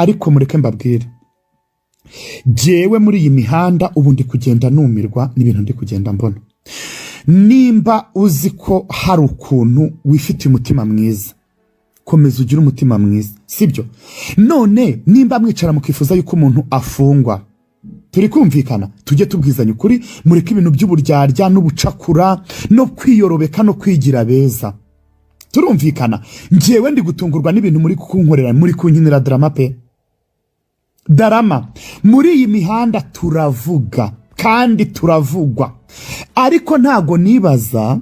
ariko mureke mbabwire jewe muri iyi mihanda ubu ndi kugenda numirwa n'ibintu ndi kugenda mbona. Nimba uzi ko hari ukuntu wifite umutima mwiza, komeza ugira umutima mwiza, sibyo? None nimba mwicara mukifuza yuko umuntu afungwa, turi kumvikana, tujye tubwizanya ukuri, mureke ibintu by'uburyarya n'ubucakura no kwiyorobeka no kwigira beza. Turumvikana, njewe ndi gutungurwa n'ibintu muri kunkorera, muri kunkinira drama pe. Darama, muri iyi mihanda turavuga kandi turavugwa, ariko ntago nibaza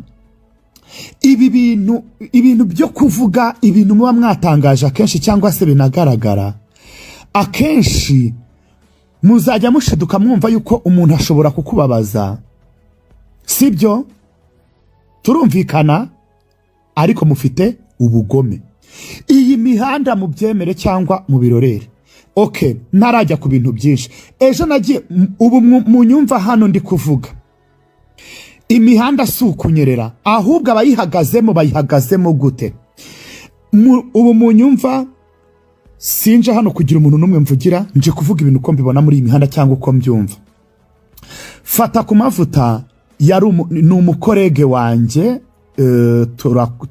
ibintu byo kuvuga ibintu muba mwatangaje akenshi cyangwa se binagaragara akenshi muzajya mushiduka mwumva yuko umuntu ashobora kukubabaza, sibyo? Turumvikana, ariko mufite ubugome. Iyi mihanda mubyemere cyangwa mu birorere. Okay, ntarajya ku bintu byinshi. Ejo nagiye ubu munyumva hano ndi kuvuga. Imihanda si ukunyerera, ahubwo bayihagazemo gute? Ubu munyumva sinje hano kugira umuntu n'umwe mvugira, nje kuvuga ibintu uko mbibona muri iyi mihanda cyangwa uko mbyumva. Fata ku mavuta ni umukorege wanjye,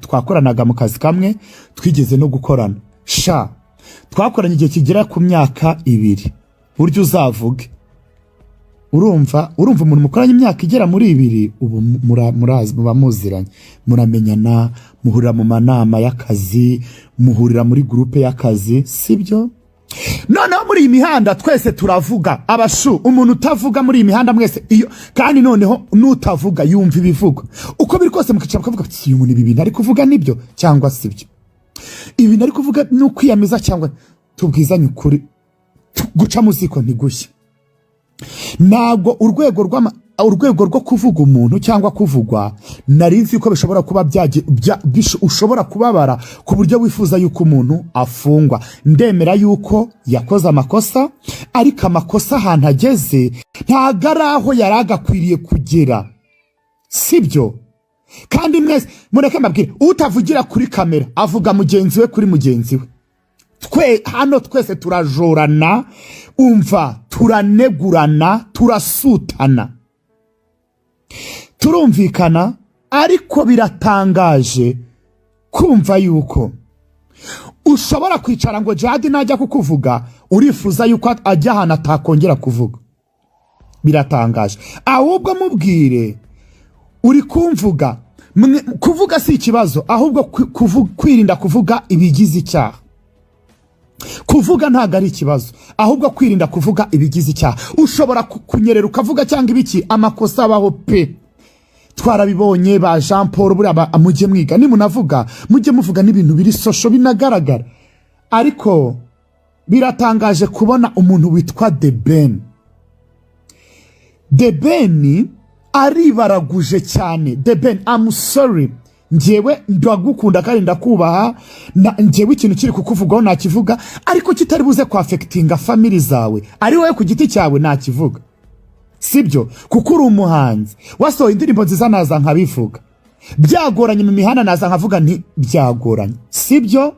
twakoranaga mu kazi kamwe, twigeze no gukorana. Twakoranye igihe kigera ku myaka 2. Buryo uzavuge. Urumva umuntu mukoranye imyaka igera muri 2, ubu murazi muba muziranye, muramenyana, muhurira mu manama y'akazi, muhurira muri groupe y'akazi, sibyo? Noneho muri iyi mihanda twese turavuga. Abashu, umuntu utavuga muri iyi mihanda mwese iyo, kandi noneho nutavuga yumva ibivuga. Uko biri kose mukicara mukavuga ati uyu muntu ibi bintu ari kuvuga nibyo cyangwa sibyo. Ibi nari kuvuga no kwiyamiza cyangwa tubwizanye ukuri, guca muziko ntigushye. Nago urwego rwo kuvuga umuntu cyangwa kuvugwa, narinzi ko bishobora kuba ushobora kubabara ku buryo wifuza yuko umuntu afungwa. Ndemera yuko yakoze amakosa, ariko amakosa ahantu ageze ntagaraho yaragakwiriye kugera, sibyo? Kandi mwese mureke mbabwire, utavugira kuri kamera avuga mugenzi we kuri mugenzi we. Hano twese turajorana, umva, turanegurana, turasutana. Turumvikana, ariko biratangaje kumva yuko ushobora kwicara ngo Djihad najya kukuvuga urifuza yuko ajya ahantu atakongera kuvuga. Biratangaje. Ahubwo mubwire, uri kumvuga, kuvuga si ikibazo, ahubwo kwirinda kuvuga ibigize icyaha. Kuvuga ntago ari ikibazo, ahubwo kwirinda kuvuga ibigize icyaha. Ushobora kunyerera ukavuga cyangwa ibiki, amakosa abaho pe. Twarabibonye ba Jean Paul, buriya mujye mwiga, nimunavuga mujye muvuga n'ibintu biri social binagaragara. Ariko biratangaje kubona umuntu witwa The Ben aribaraguje cyane. The Ben, I'm sorry, njyewe ndagukunda kandi ndakubaha, njyewe ikintu kiri kukuvugaho nakivuga, ariko kitari buze ku affectinga family zawe, ari wowe ku giti cyawe nakivuga, sibyo? Kuko uri umuhanzi wasohoye indirimbo nziza, naza nkabivuga. Byagoranye mu mihanda, naza nkavuga nti byagoranye, sibyo?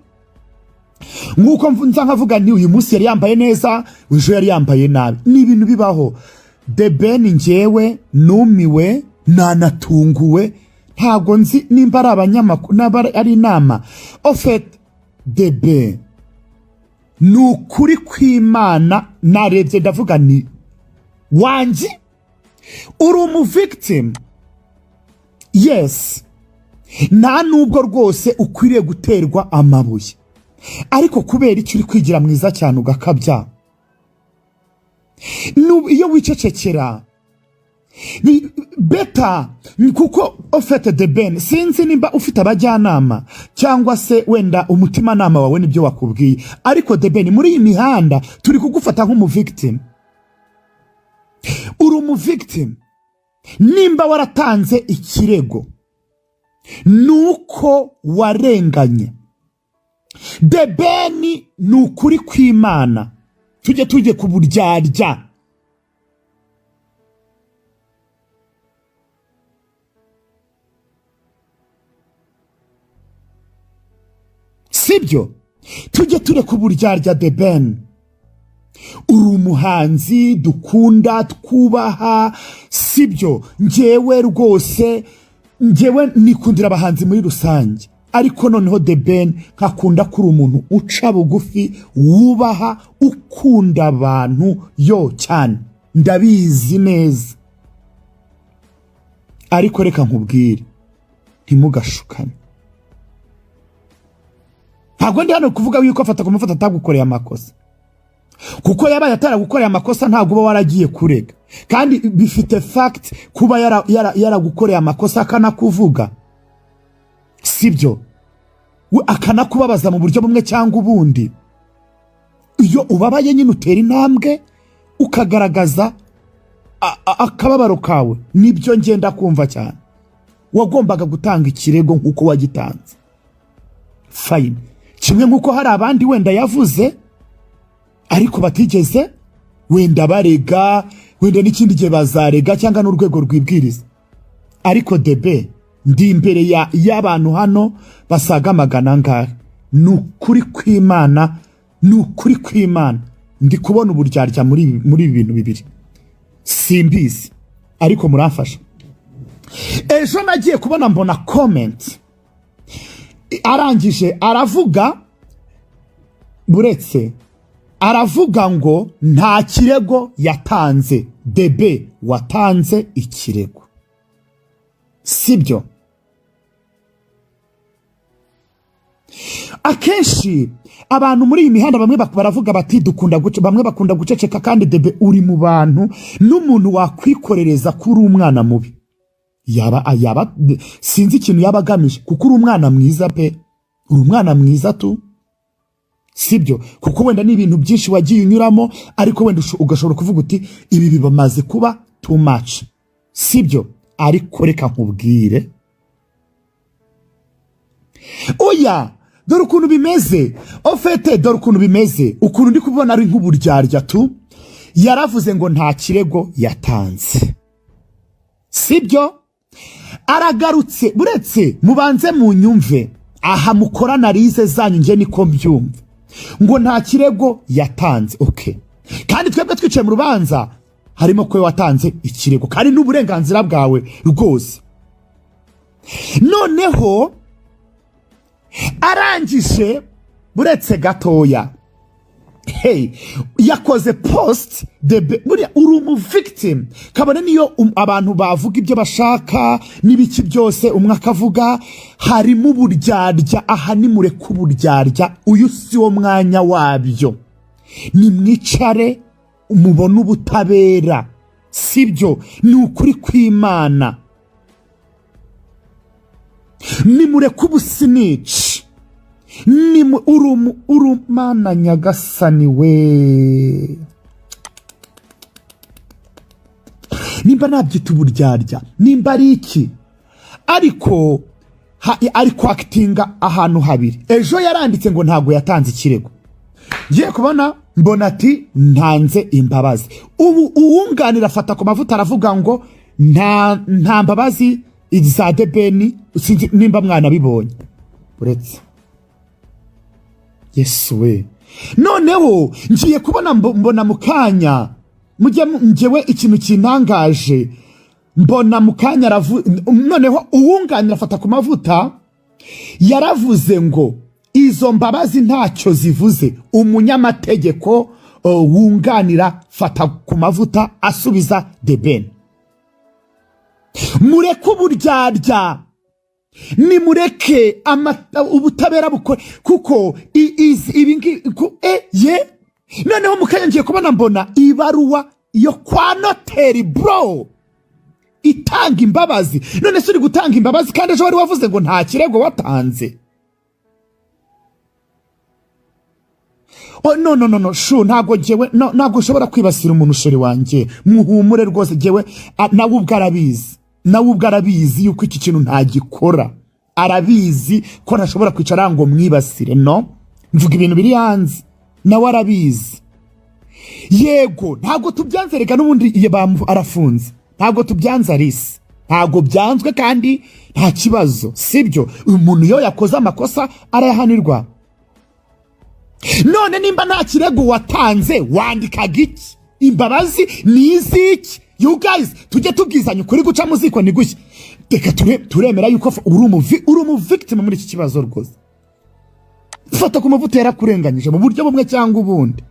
Nkuko nza nkavuga nti uyu munsi yari yambaye neza, ejo yari yambaye nabi. Ni ibintu bibaho. The Ben njyewe numiwe, nanatunguwe, ntago nzi nimba ari abanyamakuru ari inama. Ofet The Ben, nukuri kw'Imana narebye ndavuga ni wanji uri umu victim. Yes, nta nubwo rwose ukwiriye guterwa amabuye, ariko kubera icyo uri kwigira mwiza cyane ugakabya, iyo wicecekera ni beta. Kuko ufite The Ben, sinzi nimba ufite abajyanama cyangwa se wenda umutima nama wawe nibyo wakubwiye, ariko The Ben muri iyi mihanda turi kugufata nk'umu victim. Uri umu victim nimba waratanze ikirego nuko warenganye. The Ben nukuri kw'Imana, tujye kuburyarya. Sibyo? Tujye kuburyarya The Ben. uri umuhanzi dukunda twubaha, sibyo? Njyewe rwose nikundira abahanzi muri rusange, ariko noneho The Ben nkakunda kuri umuntu uca bugufi, wubaha, ukunda abantu yo cyane, ndabizi neza. Ariko reka nkubwire, ntimugashukane. Ntabwo ndi hano kuvuga yuko afata ku mafoto atagukoreye amakosa, kuko yabaye ataragukoreye amakosa ntabwo uba waragiye kurega, kandi bifite fact kuba yaragukoreye amakosa akanakuvuga, sibyo? Akanakubabaza mu buryo bumwe cyangwa ubundi. Iyo ubabaye nyine utera intambwe ukagaragaza akababaro kawe, nibyo ngenda kumva cyane. Wagombaga gutanga ikirego nkuko wagitanze, fine. Kimwe nkuko hari abandi wenda yavuze ariko batigeze wenda barega, wenda n'ikindi gihe bazarega cyangwa n'urwego rwibwiriza. Ariko DB ndi imbere y'abantu hano basaga magana ngahe, nukuri kw'Imana, nukuri kw'Imana ndi kubona uburyarya muri ibintu bibiri, simbizi ariko muramfasha. Ejo nagiye kubona mbona comment arangije aravuga, buretse aravuga ngo nta kirego yatanze, DB watanze ikirego, sibyo? Akenshi abantu muri iyi mihanda bamwe baravuga bati bamwe bakunda guceceka, kandi DB uri mu bantu n'umuntu wakwikorereza kuri umwana mubi. Yaba sinzi ikintu yabagamije, kuko uri umwana mwiza pe, uri umwana mwiza tu, sibyo? Kuko wenda n'ibintu byinshi wagiye unyuramo, ariko wenda ugashobora kuvuga uti ibi bibamaze kuba too much, sibyo? Ariko reka nkubwire, oya, dore ukuntu bimeze, ofete dore ukuntu bimeze, ukuntu ndi kubona ari nk'uburyarya tu. Yaravuze ngo nta kirego yatanze, sibyo? Aragarutse, buretse mubanze mu nyumve, aha mukora analize zanyu, nje niko mbyumva, ngo nta kirego yatanze. Okay, kandi twebwe twicaye mu rubanza harimo ko watanze ikirego, kandi n'uburenganzira bwawe rwose. Noneho arangije, buretse gatoya, hey, yakoze post, buriya uri umu victim, kabone niyo abantu bavuga ibyo bashaka n'ibiki byose, umwe akavuga harimo uburyarya. Aha nimureke uburyarya, uyu si wo mwanya wabyo, nimwicare umubona ubutabera, sibyo? Ni ukuri kw'Imana, nimureke ubusinici, urumana nyagasani we. Nimba nabyita uburyarya, nimba ari iki, ariko actinga ahantu habiri. Ejo yaranditse ngo ntago yatanze ikirego, ngiye kubona mbona ati ntanze imbabazi. Ubu uwunganira afata ku mavuta aravuga ngo nta mbabazi za debeni, sinzi nimba mwana bibonye, uretse Yesu we. Noneho ngiye kubona mbona mukanya, njyewe ikintu kintangaje, mbona mukanya noneho uwunganira afata ku mavuta yaravuze ngo izo mbabazi ntacyo zivuze. Umunyamategeko wunganira fata ku mavuta asubiza DBN, mureke uburyarya, nimureke ubutabera bukore, kuko ibingi noneho mukanya ngiye kubona mbona ibaruwa yo kwa noteri bro itanga imbabazi. None se uri gutanga imbabazi kandi ejo wari wavuze ngo nta kirego watanze? Oh no shu, ntago jewe ntago ushobora kwibasira umuntu ushori wanje, muhumure rwose. Jewe nawe ubwo arabizi yuko iki kintu ntagikora, arabizi ko ntashobora kwicara ngo mwibasire, no, mvuga ibintu biri hanze, nawe arabizi. Yego ntago tubyanze, reka n'ubundi arafunze, ntago tubyanze Arisi, ntago byanzwe kandi nta kibazo, sibyo? Umuntu yo yakoze amakosa arayahanirwa, none nimba nta kirego watanze wandikaga iki? Imbabazi ni iziki? You guys tujye tubwizanya ukuri, guca mu ziko ni gushya. Reka turemera yuko uri umu victim muri iki kibazo rwose. Fata ku mavuta yarakurenganyije mu buryo bumwe cyangwa ubundi.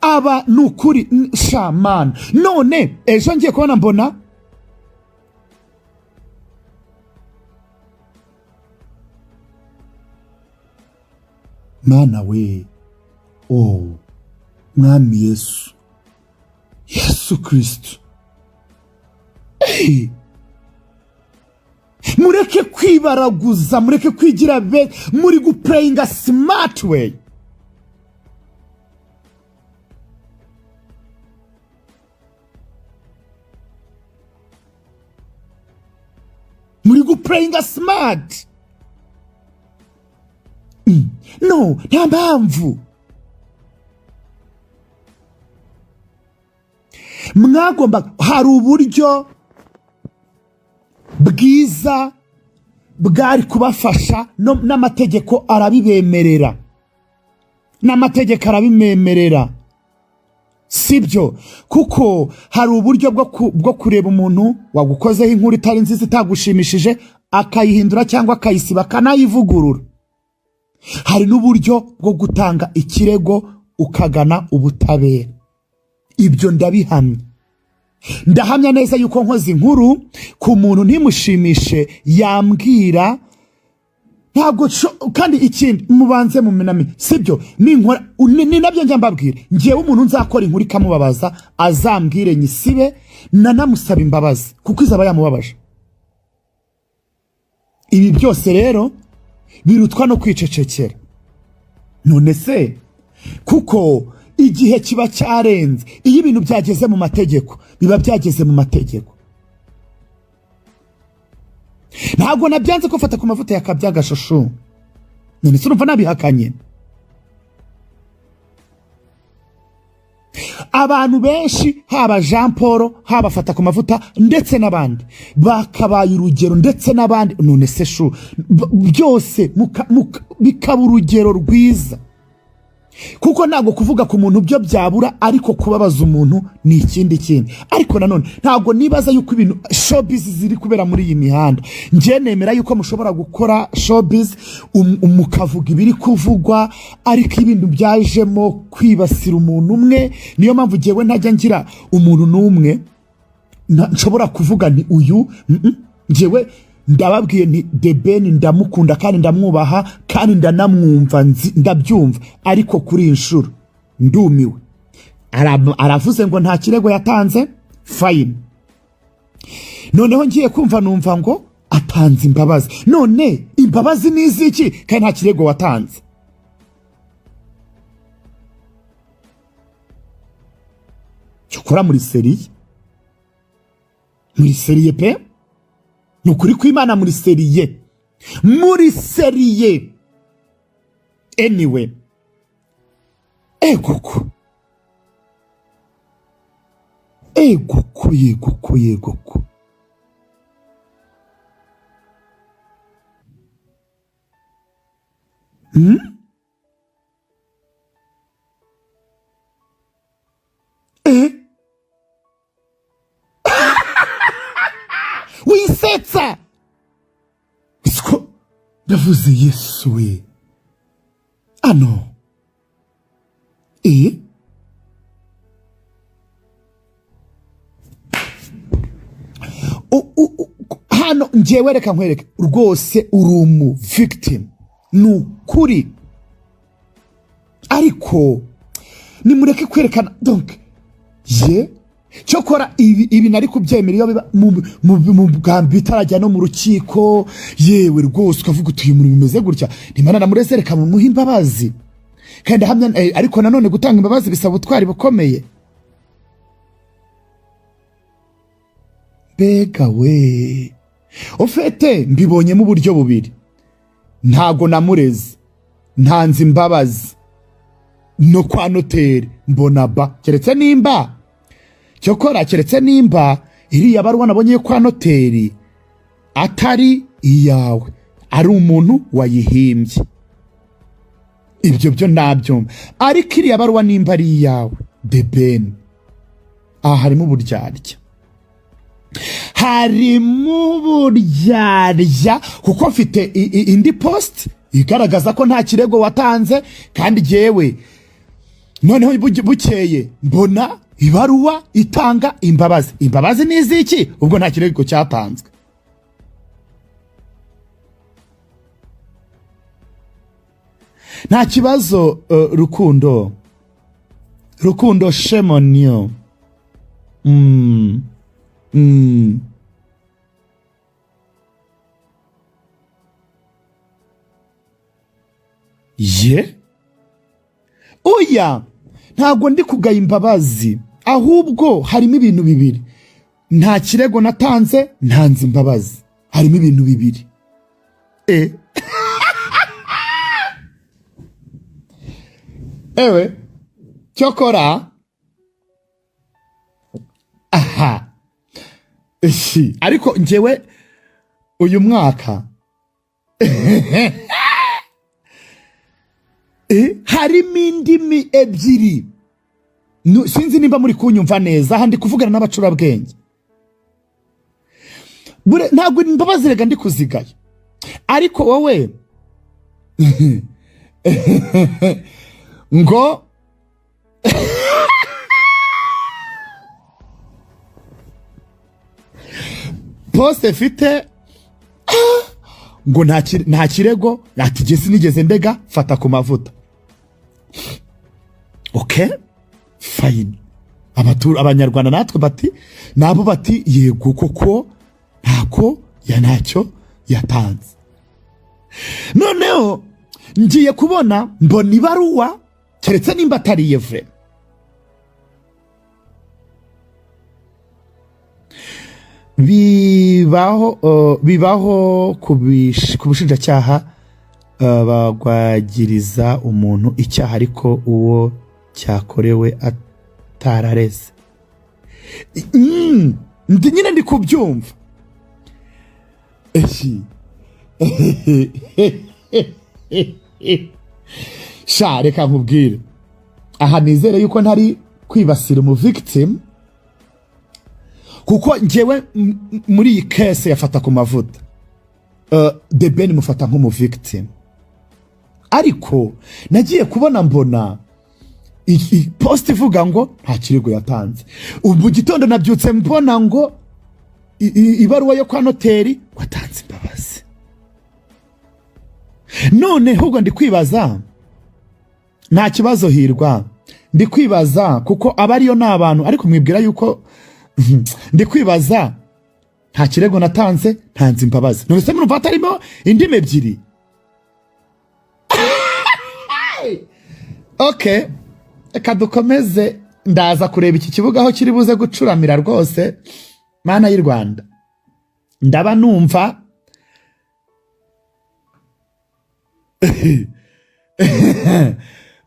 Aba nukuri shaman. None ejo ngiye kubona mbona Mana we, mwami Yesu Kristo. Mureke kwibaraguza, mureke kwigira muri guprayinga smart way. Muri guprayinga smart. No, nta mpamvu. Mwagomba, hari uburyo bwiza bwari kubafasha, n'amategeko arabibemerera. N'amategeko arabimemerera. Sibyo, kuko hari uburyo bwo kureba umuntu wagukozeho inkuru itari nziza itagushimishije akayihindura cyangwa akayisiba kanayivugurura. Hari n'uburyo bwo gutanga ikirego ukagana ubutabera. Ibyo ndabihamya. Ndahamya neza yuko nkoze inkuru ku muntu ntimushimishe yambwira ntabwo kandi ikindi mubanze mu minami. Sibyo, ni nabyo njya mbabwira. Ngiyewe umuntu nzakora inkuru ikamubabaza azambwire nyisibe nanamusaba imbabazi kuko izaba yamubabaje. Ibi byose rero birutwa no kwicecekera. None se kuko igihe kiba cyarenze, iyo ibintu byageze mu mategeko biba byageze mu mategeko. Ntabwo nabyanze ko fata ku mavuta yakabyaga shushu. None se urumva nabihakanye? Abantu benshi, haba Jean Paul, haba fata ku mavuta ndetse n'abandi bakabaye urugero, ndetse n'abandi. None se shu byose bikaba urugero rwiza, kuko ntabwo kuvuga ku muntu byo byabura, ariko kubabaza umuntu ni ikindi kintu. Ariko nanone ntabwo nibaza yuko ibintu showbiz ziri kubera muri iyi mihanda. Nje nemera yuko mushobora gukora showbiz mukavuga ibiri kuvugwa, ariko ibintu byajemo kwibasira umuntu umwe. Niyo mpamvu jewe ntajya ngira umuntu n'umwe nshobora kuvuga ni uyu. Jewe ndababwiye nti The Ben ndamukunda kandi ndamwubaha kandi ndanamwumva, ndabyumva. Ariko kuri inshuro ndumiwe. Aravuze ngo nta kirego yatanze, fine. Noneho ngiye kumva numva ngo atanze imbabazi. None imbabazi ni iziki kandi nta kirego watanze? Cyokora muri seriye pe, nukuri kw'Imana muri seriye. Anyway, yegoko wisetsa. Ndavuze Yesu we. Ano. Hano njewe reka nkwereke rwose urumu victim. Nukuri. Ariko nimureke kwerekana donc cyokora ibi nari kubyemera iyo biba mu bwambi bitarajya no mu rukiko. Yewe rwose ukavuga utuye muri bimeze gutya, nimana namurezereka mu muhimbabazi kandi hamya. Ariko nanone gutanga imbabazi bisaba ubutwari bukomeye. Bega we, ufite mbibonye mu buryo bubiri. Ntago namureze, ntanze imbabazi no kwa noteri mbona ba, keretse nimba cyokora keretse nimba iriya baruwa nabonye kwa noteri atari iyawe, ari umuntu wayihimbye. Ibyo byo nabyumva, ariko iriya baruwa nimba ari iyawe The Ben, harimo uburyarya, kuko mfite indi post igaragaza ko nta kirego watanze, kandi jewe noneho bukeye mbona ibaruwa itanga imbabazi. Imbabazi ni iziki ubwo nta kirego cyatanzwe? Nta kibazo. Rukundo shame on you. Oya, ntabwo ndi kugaya imbabazi, ahubwo harimo ibintu bibiri. Nta kirego natanze, ntanze imbabazi. Harimo ibintu bibiri. Ewe cyokora ariko njyewe uyu mwaka harimo indimi ebyiri. Sinzi nimba muri kunyumva neza, handi kuvugana n'abacurabwenge. Ntabwo imbabazi rega ndi kuzigaya, ariko wowe ngo poste fite ngo nta kirego, ati sinigeze ndega, fata ku mavuta. Okay, fine. Abanyarwanda natwe bati nabo bati yego koko ntacyo yatanze. Noneho ngiye kubona mbona ibaruwa, keretse nimba atari yevre, bibaho ku bushinjacyaha bagwagiriza umuntu icyaha ariko uwo cyakorewe atarareze. Nyine ndi kubyumva. Sha reka nkubwire, aha nizere yuko ntari kwibasira umu victim, kuko njyewe muri iyi case yafata ku mavuta The Ben mufata nk'umu victim, ariko nagiye kubona mbona post ivuga ngo nta kirego yatanze. Ubu gitondo nabyutse mbona ngo ibaruwa yo kwa noteri watanze imbabazi. None ahubwo ndi kwibaza, nta kibazo Hirwa, ndi kwibaza kuko abariyo n'abantu, ariko mwibwira yuko ndi kwibaza nta kirego natanze, ntanze imbabazi. None se murumva atarimo indimi ebyiri? Okay, reka dukomeze, ndaza kureba iki kibuga aho kiri buze gucuramira rwose. Mana y'u Rwanda, ndaba numva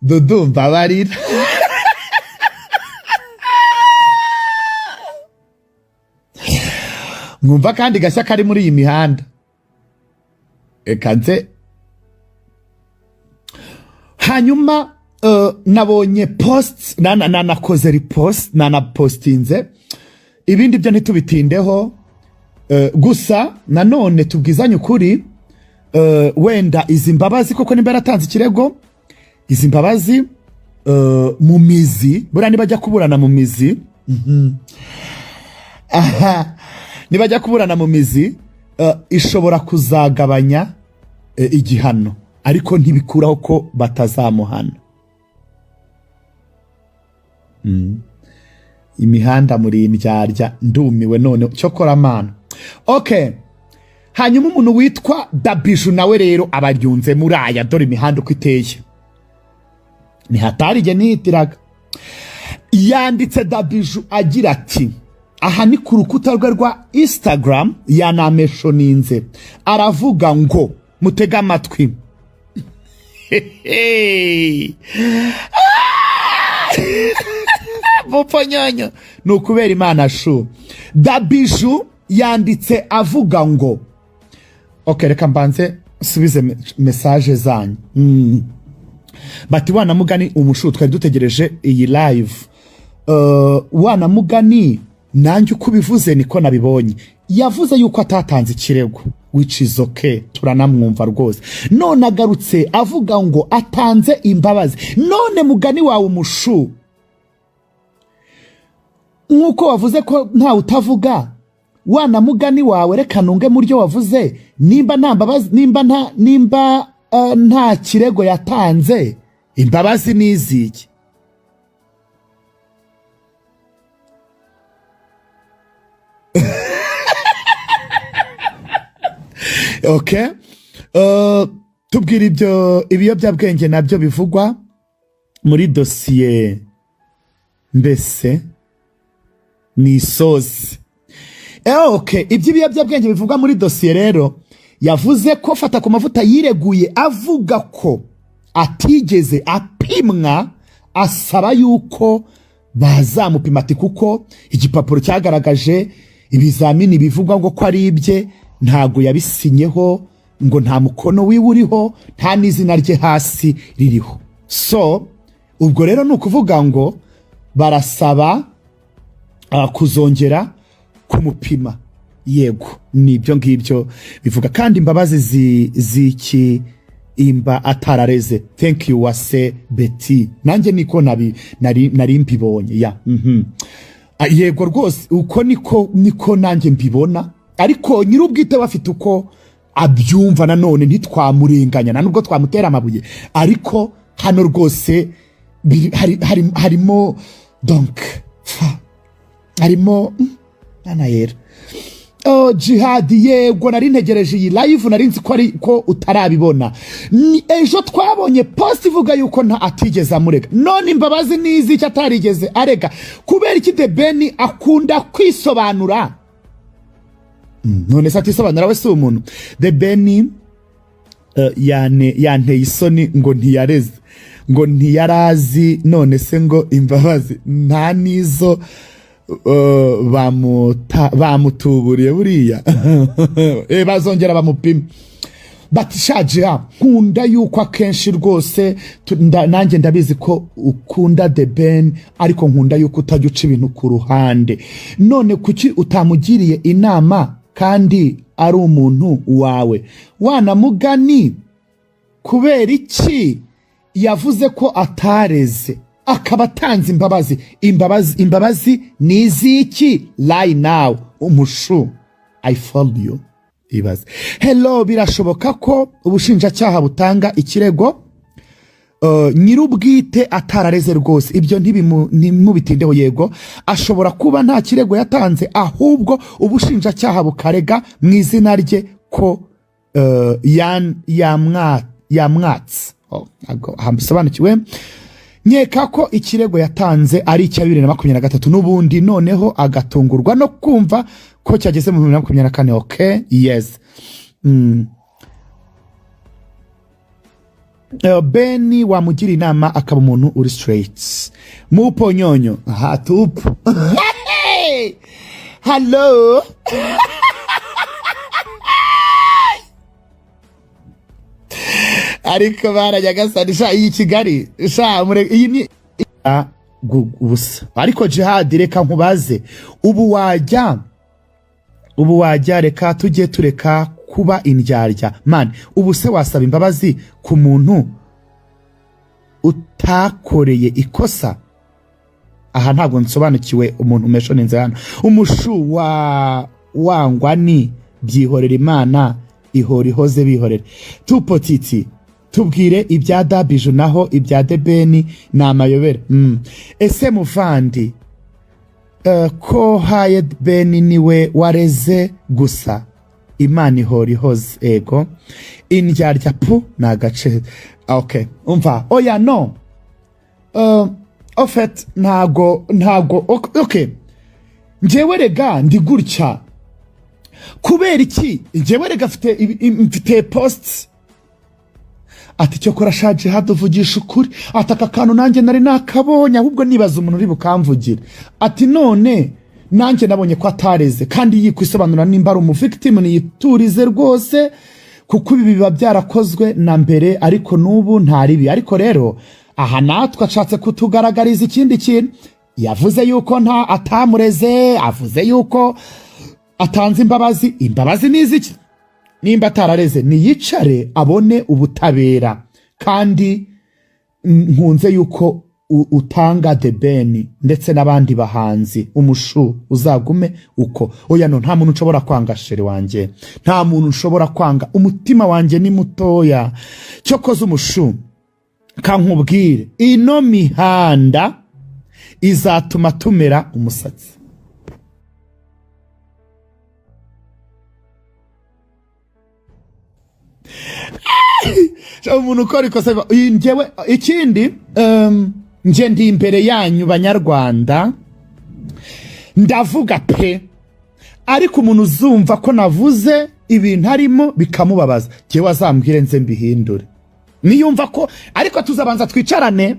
dudumva barira. Mwumva kandi gashya kari muri iyi mihanda. Ekanze hanyuma nabonye posts nakoze repost nanapostinze, ibindi byo ntitubitindeho. Gusa nanone tubwizanye ukuri, wenda izi mbabazi koko nimba yaratanze ikirego, izi mbabazi mu mizi, buriya nibajya kuburana mu mizi, nibajya kuburana mu mizi, ishobora kuzagabanya igihano, ariko ntibikuraho ko batazamuhana. Imihanda muri indyarya, ndumiwe none cyokora mana. Okay, hanyuma umuntu witwa Dabiju nawe rero abaryunze muri aya, dore imihanda uko iteye, ni hatarige nihitiraga. Yanditse Dabiju agira ati, aha ni ku rukuta rwe rwa Instagram, yanameshoninze, aravuga ngo mutega amatwi. Buponyonyo nukubera Imana shu. Dabiju yanditse avuga ngo, okay, reka mbanze subize message zanyu. Bati wana mugani umushu twari dutegereje iyi live. Wana mugani nanjye uko bivuze niko nabibonye. Yavuze yuko atatanze ikirego, which is okay, turanamwumva rwose. None agarutse avuga ngo atanze imbabazi. None mugani wawe umushu, nkuko wavuze ko nta utavuga, wana mugani wawe reka nunge muryo wavuze, nimba nta mbabazi, nimba nta kirego yatanze, imbabazi niziki? Okay. Tubwira ibiyobyabwenge nabyo bivugwa muri dosiye mbese ni isozi. Okay, ibiyobyabwenge bivugwa muri dosiye rero, yavuze ko fata ku mavuta yireguye avuga ko atigeze apimwa, asaba yuko bazamupima ati kuko igipapuro cyagaragaje ibizamini bivugwa ngo ko ari ibye, ntago yabisinyeho, ngo nta mukono wiwuriho, nta n'izina rye hasi ririho. So ubwo rero ni ukuvuga ngo barasaba kuzongera kumupima. Yego, nibyo ngibyo bivuga. Kandi imbabazi ziki imba atarareze. Thank you wase Betty. Nanjye niko nari mbibonye ya. Yego rwose uko niko nanjye mbibona, ariko nyirubwite bafite uko abyumva. Nanone ntitwamurenganya nubwo twamutera amabuye, ariko hano rwose harimo donc harimo nana yera. Djihad, yego nari ntegereje iyi live, nari nzi ko utarabibona. Ejo twabonye post ivuga yuko nta atigeze amurega. None imbabazi nizi icyo atarigeze arega, kubera iki The Ben akunda kwisobanura. None se atisobanura we si umuntu? The Ben yanteye isoni ngo ntiyareze, ngo ntiyarazi, none se ngo imbabazi nta nizo bamutuburiye buriya. Bazongera bamupima. Batishaje nkunda yuko akenshi rwose nanjye ndabizi ko ukunda The Ben, ariko nkunda yuko utajya uca ibintu ku ruhande. None kuki utamugiriye inama kandi ari umuntu wawe? Wana mugani kubera iki yavuze ko atareze akaba atanze imbabazi niziki? Lie now umushu, I followed you. Ibaze. Hello, birashoboka ko ubushinjacyaha butanga ikirego nyirubwite atarareze rwose. Ibyo ntimubitindeho. Yego, ashobora kuba nta kirego yatanze, ahubwo ubushinjacyaha bukarega mu izina rye ko yamwatse. Hambisobanukiwe. Nyeka ko ikirego yatanze ari icya 2023 n'ubundi, noneho agatungurwa no kumva ko cyageze mu 2024. Okay, yes. Beni wamugira inama akaba umuntu uri straight. Mupo nyonyo. Aha tupo. Hello. Ariko barajyagasana iyi Kigali iyi ni ubusa. Ariko Djihad, reka nkubaze, ubu wajya reka tujye tureka kuba indyarya man. Ubu se wasaba imbabazi ku muntu utakoreye ikosa? Aha ntabwo nsobanukiwe umuntu umeshoninze hano. Umushu wangwani byihorera Imana ihora ihoze bihorera. Tupotiti tubwire ibya Dabiju naho ibya The Ben na amayobera. Ese muvandi ko haye Ben niwe wareze gusa, Imana ihora ihoze. Ego indyarya pu nagace. Okay, umva. Oya no, ofet ntago. Okay, njyewe rega ndi gutya kubera iki? Njyewe rega mfite posts ati cyo kora shaje haduvugisha ukuri, ataka kantu nanjye nari nakabonye, ahubwo nibaza umuntu uri bukamvugira. Ati none nanjye nabonye ko atareze kandi yikwisobanura nimba ari umuvictim niyiturize rwose kuko ibi biba byarakozwe na mbere ariko n'ubu ntaribi. Ariko rero aha natwe ashatse kutugaragariza ikindi kintu. Yavuze yuko nta atamureze, avuze yuko atanze imbabazi. Imbabazi n'iziki? Nimba atarareze niyicare abone ubutabera. Kandi nkunze yuko utanga The Ben ndetse n'abandi bahanzi umushu uzagume uko. Oya no, nta muntu nshobora kwanga sheri wanje, nta muntu nshobora kwanga. Umutima wanje ni mutoya. Cyokoze umushu kankubwire, ino mihanda izatuma tumera umusatsi. Umuntu ukora ikosa njyewe ikindi nje ndi imbere yanyu banyarwanda ndavuga pe, ariko umuntu uzumva ko navuze ibintu harimo bikamubabaza njyewe azambwire nze mbihindure. Niyumva ko ariko tuzabanza twicarane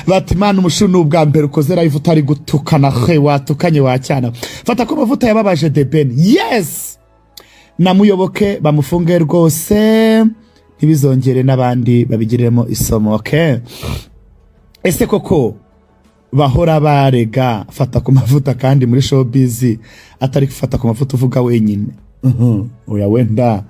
bati mana umushu n'ubwa mbere ukoze live utari gutukana watukanye wacyana. Fata ko mavuta yababaje The Ben. Yes, namuyoboke bamufunge rwose ntibizongere n'abandi babigiremo isomo. Okay, ese koko bahora barega fata ku mavuta kandi muri showbiz atari gufata ku mavuta uvuga wenyine? Oya wenda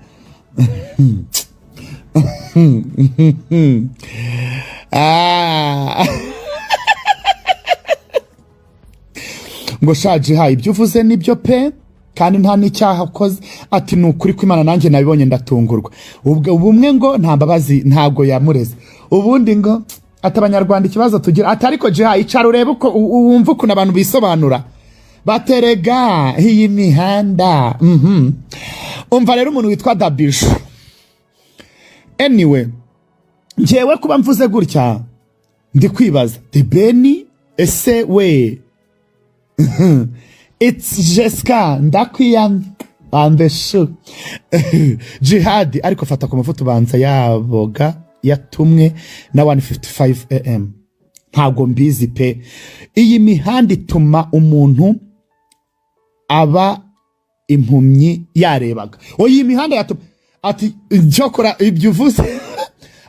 ngo shaje hayi ibyo uvuze nibyo pe kandi nta n'icyaha ukoze. Ati nukuri ko Imana nanjye nabibonye ndatungurwa. Ubumwe ngo nta mbabazi ntago yamureze. Ubundi ngo atabanyarwanda ikibazo tugira atariko Djihad icara urebe uko wumva ukuntu abantu bisobanura baterega iyi mihanda. Umva rero umuntu witwa Dabishu. Anyway, njyewe kuba mvuze gutya ndi kwibaza The Ben ese we it's Jessica ndakwiyamye ambeshu Djihad ariko fata ku mafoto banza yaboga yatumwe na 1:55 am. Ntago mbizi pe. Iyi mihanda ituma umuntu aba impumyi yarebaga. Iyi mihanda yatuma ati njokora ibyo uvuze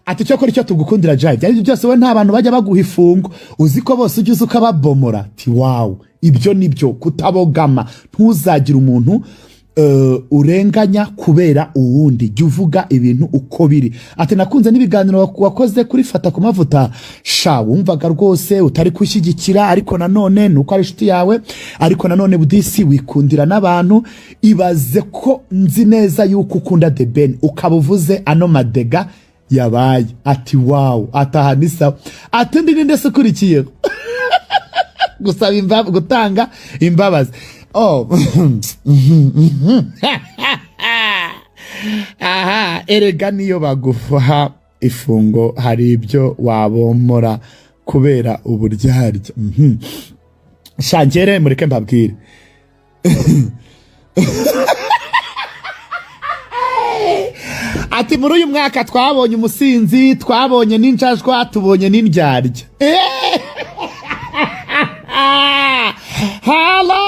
ati cyokora icyo tugukundira Djihad byari byose we nta bantu bajya baguha ifungo uziko bose ugize ukababomora. Ati wow, ibyo nibyo kutabogama. Ntuzagira umuntu urenganya kubera uwundi, jya uvuga ibintu uko biri. Ati nakunze n'ibiganiro wakoze kuri fata ku mavuta sha wumvaga rwose utari kushyigikira ariko nanone nuko ari inshuti yawe, ariko nanone budisi wikundira n'abantu. Ibaze ko nzi neza yuko ukunda The Ben ukabuvuze ano madega yabaye. Ati wow, atahanisa ati ndi ndese kurikiye gusaba gutanga imbabazi. Oh aha, erega niyo bagufaha ifungo hari ibyo wabomora kubera uburyarya. Shangere mureke mbabwire ati muri uyu mwaka twabonye umusinzi, twabonye n'injajwa, tubonye n'indyarya. Hello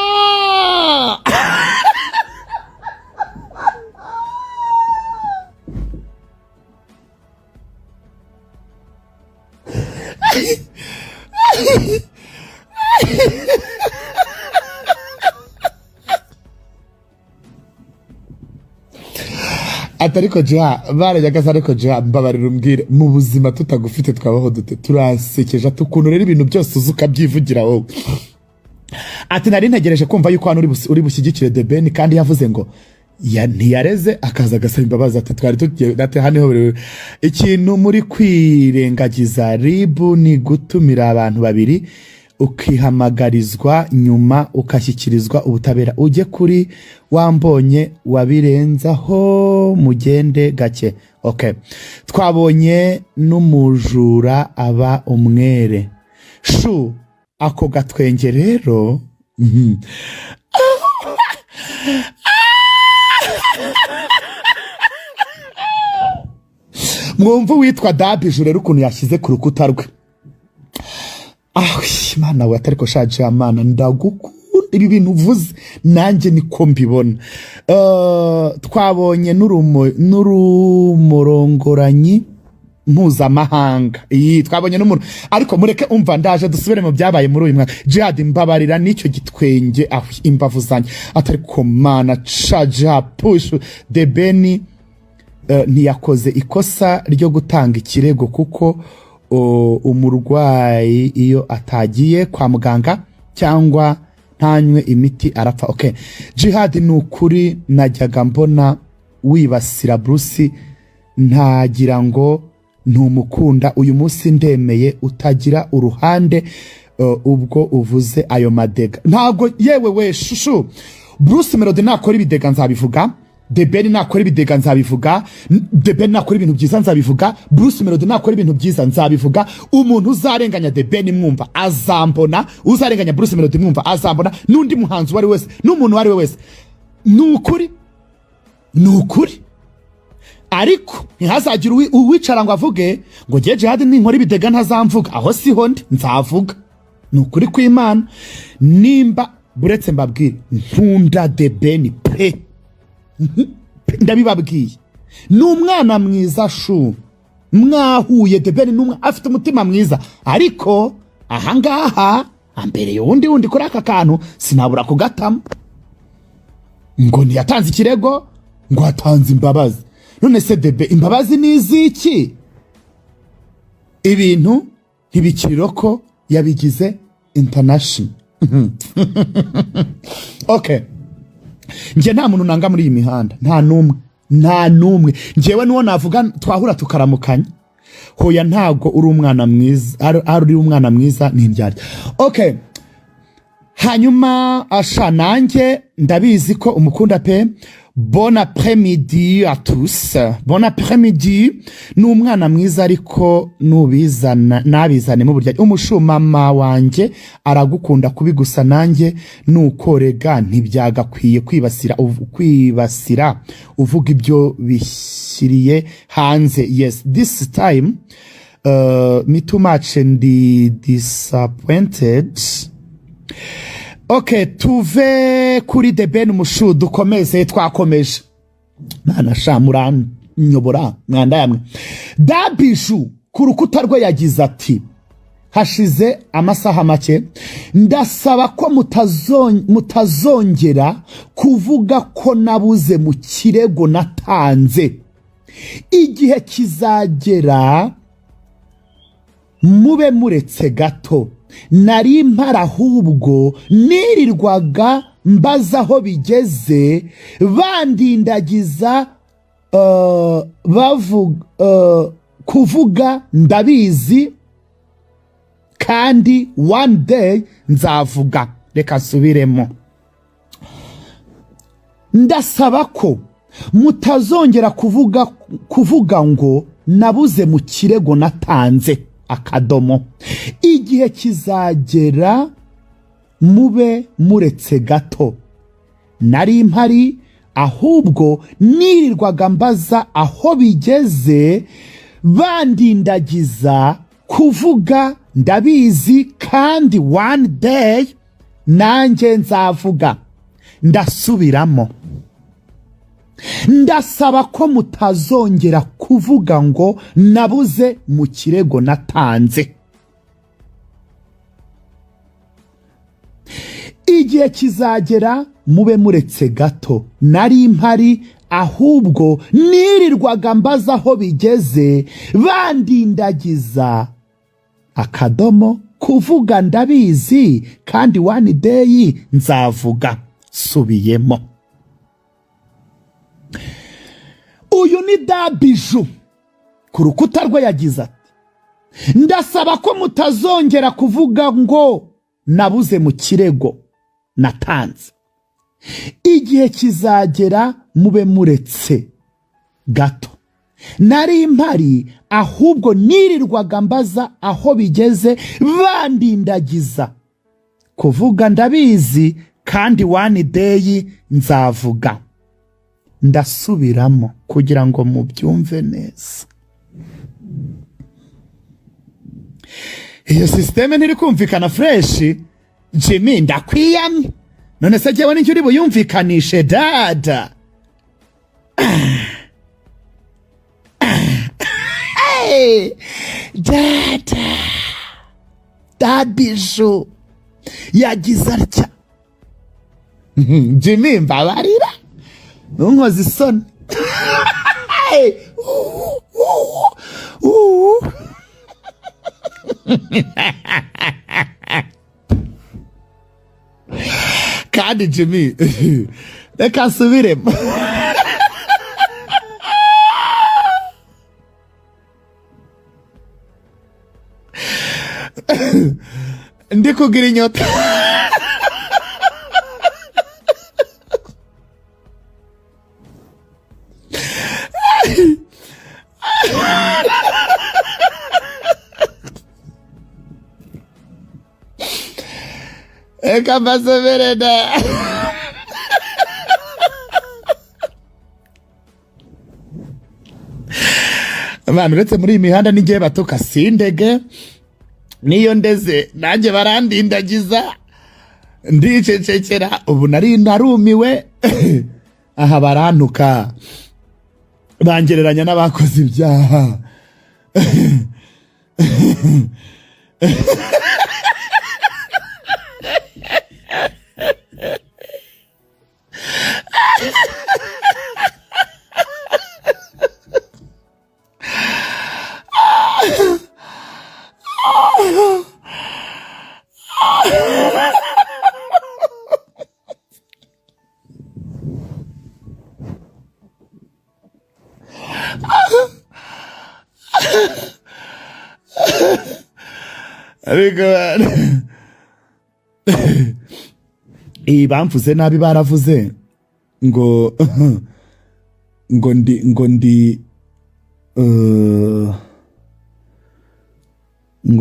atariko Djihad barajyaga ariko Djihad mbabarira umbwire mu buzima tutagufite twabaho dute? Turasekeje tukuntu rero ibintu byose uzuka byivugira wowe. Ati nari ntegereje kumva yuko hano uri bushyigikire The Ben kandi yavuze ngo ntiyareze akaza agasaba imbabazi. Ati twari tugiye ati hano ikintu muri kwirengagiza ribu ni gutumira abantu babiri ukihamagarizwa nyuma ukashyikirizwa ubutabera. Ujye kuri wambonye wabirenzaho mugende gake. Okay, twabonye n'umujura aba umwere shu ako gatwenge rero. mwumva witwa Dabiju rero ukuntu yashyize ku rukuta rwe. Mana we atariko shaje amana ndagukunda ibi bintu uvuze nanjye niko mbibona. Twabonye n'urumurongoranyi mpuzamahanga. Twabonye n'umuntu ariko mureke umva ndaje dusubire mu byabaye muri uyu mwaka. Djihad mbabarira nicyo gitwenge imbavu zanjye atariko mana caja push de Beni ntiyakoze ikosa ryo gutanga ikirego kuko umurwayi iyo atagiye kwa muganga cyangwa ntanywe imiti arapfa. Okay, Djihad nukuri najyaga mbona wibasira Bruce ntagira ngo ntumukunda. Uyu munsi ndemeye utagira uruhande ubwo uvuze ayo madega. Ntabwo yewe we shushu Bruce Melody nakora ibidega nzabivuga, The Ben nakora ibidega nzabivuga, The Ben nakora ibintu byiza nzabivuga, Bruce Melody nakora ibintu byiza nzabivuga. Umuntu uzarenganya The Ben mwumva azambona, uzarenganya Bruce Melody mwumva azambona, n'undi muhanzi wari wese n'umuntu wari wese. Nukuri ariko ntihazagira uwicara ngo avuge ngo ngiye Djihad ninkora ibidega ntazamvuga. Aho siho ndi nzavuga. Nukuri kw'Imana nimba buretse mbabwire nkunda The Ben pe ndabibabwiye. N'umwana mwiza shu mwahuye. The Ben n'umwe afite umutima mwiza ariko ahangaha ambereye wundi kuri aka kantu sinabura kugatama ngo ntiyatanze ikirego ngo atanze imbabazi. None se The Ben imbabazi niziki? Ibintu ntibikiroko yabigize international. Okay, nje nta muntu nanga muri iyi mihanda, nta numwe. Njewe nuwo navuga twahura tukaramukanya. Hoya ntago uri umwana mwiza, ari umwana mwiza n'indyarya. Okay, hanyuma asha nanjye ndabizi ko umukunda pe. Bon après-midi à tous. Bon après-midi. N'umwana mwiza ariko nubizana nabizane mu burya. Umushumama wanje aragukunda kubi gusa nanjye nukorega ntibyagakwiye kwibasira uvuga ibyo bishyiriye hanze. Yes, this time me too much and disappointed. Okay, tuve kuri The Ben mushu dukomeze twakomeje. Mana shamura nyobora mwanda yamwe. Dabiju ku rukuta rwe yagize ati hashize amasaha make ndasaba ko mutazongera kuvuga ko nabuze mu kirego natanze. Igihe kizagera mube muretse gato. Nari mpara ahubwo nirirwaga mbaza aho bigeze bandindagiza kuvuga ndabizi kandi one day nzavuga. Reka subiremo. Ndasaba ko mutazongera kuvuga ngo nabuze mu kirego natanze akadomo. Igihe kizagera mube muretse gato. Nari mpari ahubwo nirirwaga mbaza aho bigeze bandindagiza kuvuga ndabizi kandi one day nanjye nzavuga. Ndasubiramo. Ndasaba ko mutazongera kuvuga ngo nabuze mu kirego natanze. Igihe kizagera mube muretse gato. Nari mpari ahubwo nirirwaga mbaza aho bigeze bandindagiza akadomo kuvuga ndabizi kandi one day nzavuga. Subiyemo. Uyu ni Dabiju ku rukuta rwe yagize ati ndasaba ko mutazongera kuvuga ngo nabuze mu kirego natanze. Igihe kizagera mube muretse gato. Nari mpari ahubwo nirirwaga mbaza aho bigeze bandindagiza kuvuga ndabizi kandi one day nzavuga. Ndasubiramo kugira ngo mubyumve neza. iyo systeme ntiri kumvikana fresh Jimmy ndakwiyamye none se jewe n'icyo uri buyumvikanishe dada Dabiju yagize atya Jimmy mbabarira ntunkoze isoni kandi Jimmy reka nsubiremo ndi kugira inyota reka mbasomere da abantu uretse muri iyi mihanda n'igihe batuka sindege niyo ndeze nanjye barandindagiza ndicecekera ubu nari narumiwe aha barantuka bangereranya n'abakoze ibyaha iyi bamvuze nabi baravuze ngo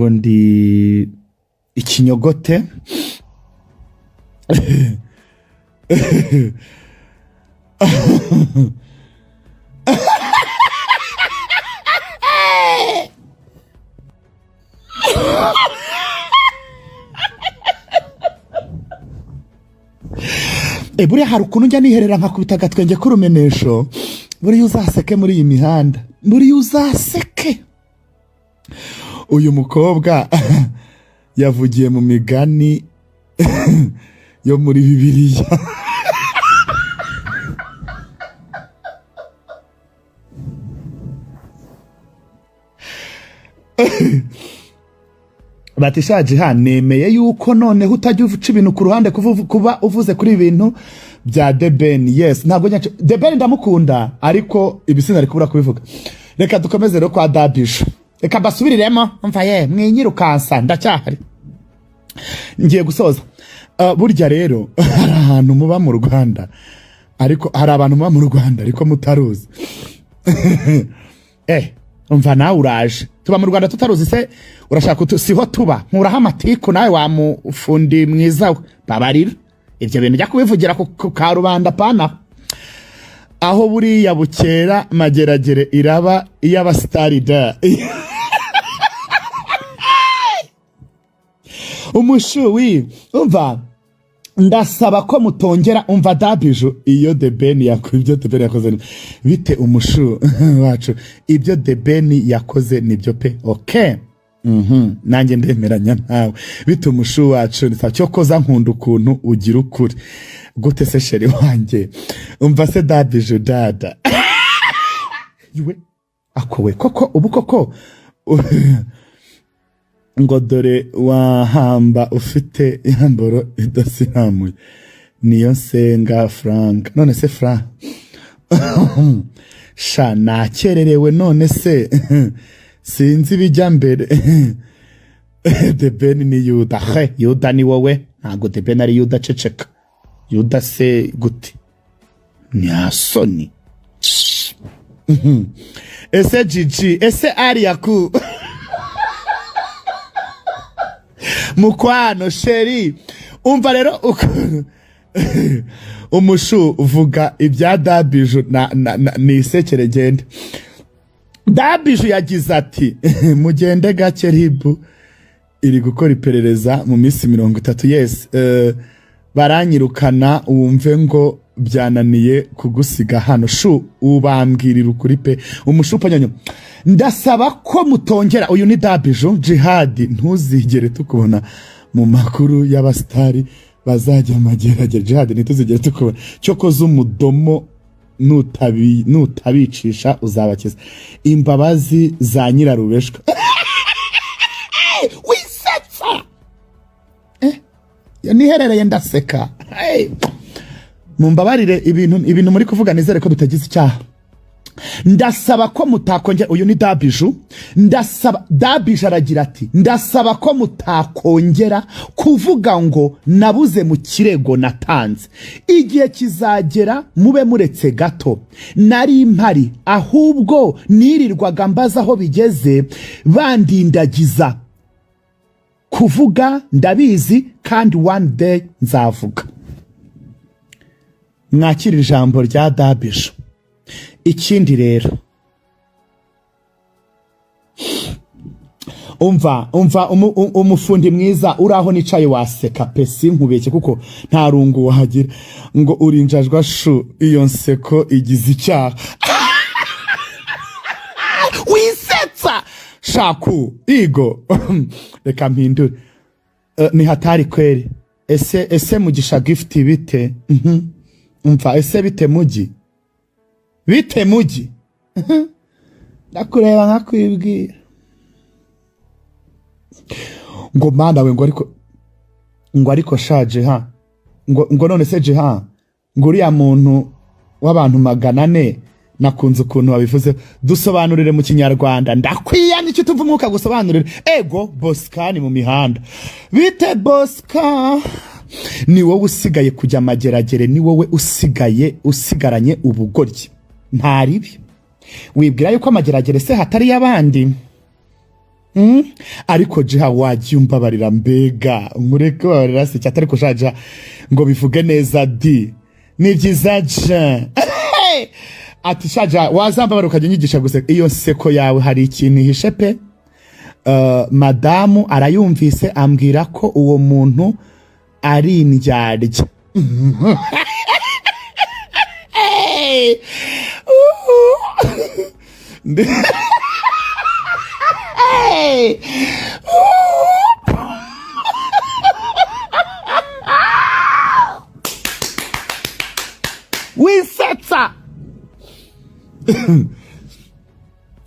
ndi ikinyogote buriya hari ukuntu njya niherera nkakubita agatwenge k'urumenesho buriya uzaseke muri iyi mihanda buriya uzaseke uyu mukobwa yavugiye mu migani yo muri Bibiliya batisha Djihad nemeye yuko noneho utajya uca ibintu ku ruhande kuba uvuze kuri ibintu bya The Ben. Yes, ntabwo nyacho The Ben ndamukunda ariko ibisina ari kubura kubivuga. Reka dukomeze rero kwa Dabiju. Reka basubiriremo mva mwinyirukasa ndacyahari. Ngiye gusoza. Burya rero hari ahantu muba mu Rwanda ariko hari abantu muba mu Rwanda ariko mutaruzi. Umva nawe uraje tuba mu Rwanda tutaruzi se urashaka siho tuba nkuraho amatiku nawe wamufundi mwiza we babarira ibyo bintu jya kubivugira ku karubanda pana aho buriya bukera mageragere iraba iy'abastarida umushuwi umva ndasaba ko mutongera umva Dabiju iyo The Ben ibyo The Ben yakoze bite umushu wacu ibyo The Ben yakoze nibyo pe okay nanjye ndemeranya nawe bite umushu wacu nisa cyo koza nkunda ukuntu ugira ukuri gute se sheri wanjye umva se Dabiju dada yiwe akowe koko ubu koko ngo dore wahamba ufite ihamboro idasiramuye niyo nsenga Frank none se Frank sha nakererewe none se sinzi bijya mbere The Ben ni Yuda Yuda ni wowe ntago The Ben ari Yuda ceceka Yuda se gute nyasoni ese Gigi ese Ariaku mukwano sheri umva rero umushu uvuga ibya Dabiju ni isekere gende Dabiju yagize ati mugende gake ribu iri gukora iperereza mu minsi 30. Yes, baranyirukana wumve ngo byananiye kugusiga hano. Shu ubambwirira ukuri pe umushupa nyonyo. Ndasaba ko mutongera, uyu ni Dabijo Djihad, ntuzigere tukubona mu makuru y'abastari bazajya mageragere. Djihad ntituzigere tukubona cyoko z'umudomo nutabicisha uzabakiza. Imbabazi za nyirarubeshwa. Wisetsa niherereye ndaseka. Mumbabarire ibintu muri kuvuga nizere ko bitagize icyaha. Ndasaba ko mutakongera, uyu ni Dabijo, ndasaba Dabijo aragira ati ndasaba ko mutakongera kuvuga ngo nabuze mu kirego natanze. Igihe kizagera mube muretse gato. Nari mpari ahubwo nirirwaga mbaza aho bigeze bandindagiza. Kuvuga ndabizi kandi one day nzavuga. Mwakira ijambo rya Dabijo. Ikindi rero umva umufundi mwiza uraho nicaye waseka pe sinkubeke kuko nta rungu wahagira ngo urinjajwa shu iyo nseko igize icyaha. Wisetsa shaku igo. Reka mpindure. Ni hatari kweli. Ese mugisha gift bite? Umva ese bite mugi? Bite mugi? Ndakureba nkakwibwira. Ngo mana we ngo ariko shaje ha. Ngo none se Djihad. Ngo uriya muntu w'abantu 400 nakunze ukuntu wabivuze. Dusobanurire mu Kinyarwanda. Ndakwiyana icyo tuva umuka gusobanurira. Ego Boskani mu mihanda. Bite Boska? Ni wowe usigaye kujya mageragere, ni wowe usigaranye ubugoryi. Ntaribi. Wibwira yuko amageragere se hatari yabandi. Ariko Djihad wagyumva barira mbega. Mureke barira se cyatari ko shaja ngo bivuge neza di. Ni byiza je. Ati shaja wazamba barukajya nyigisha gusa iyo seko yawe hari ikintu hishe pe. Madamu arayumvise ambwira ko uwo muntu ari indyarya. Wisetsa.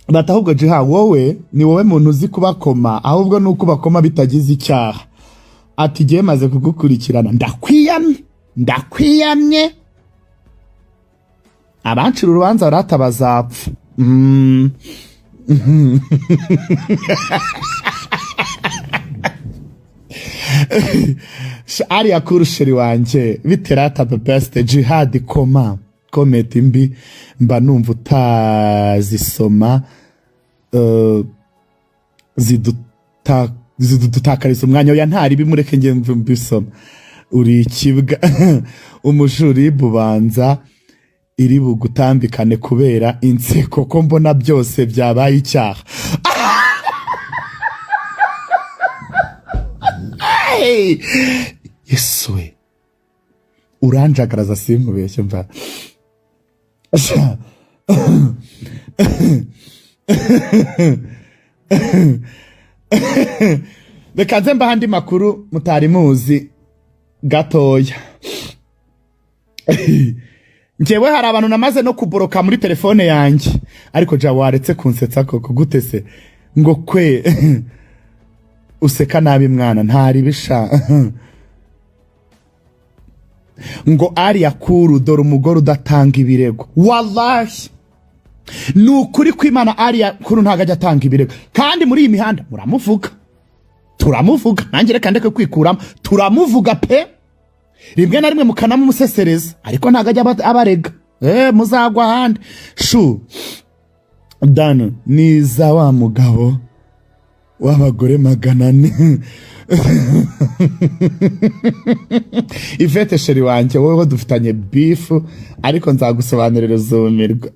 Batahubwo Djihad wowe ni wowe muntu uzi kubakoma, ahubwo nuko bakoma bitagize icyaha. Ati giye maze kugukurikirana ndakwiyamye abancira urubanza baratabazapfa. Ari akurusheri wanje biterata best Djihad comment mbi mba numva utazisoma zidutakariza umwanya ya ntari bimureke nge mbisoma. Uri ikibwa umujuri bubanza iri bugutambikane kubera inseko ko mbona byose byabaye icyaha. Yesuwe uranjagaraza sinkubeshye mva. Reka nze mbahandi makuru mutari muzi gatoya. Njewe hari abantu namaze no kuboroka muri telefone yanjye, ariko ja waretse kunsetsa koko gute se ngo kwe useka nabi mwana ntari bisha. Ngo ari yakuru dore umugore udatanga ibirego. Wallahi nukuri kw'Imana ari yakuru ntagajya atanga ibirego, kandi muri iyi mihanda turamuvuga nanjye reka ndeke kwikuramo turamuvuga pe. Rimwe na rimwe mukanamu musesereza, ariko ntagajya abarega. Muzagwa handi shu dano niza wa mugabo w'abagore 400. Ivete sheri wanje wowe dufitanye beef, ariko nzagusobanurira uzumirwa.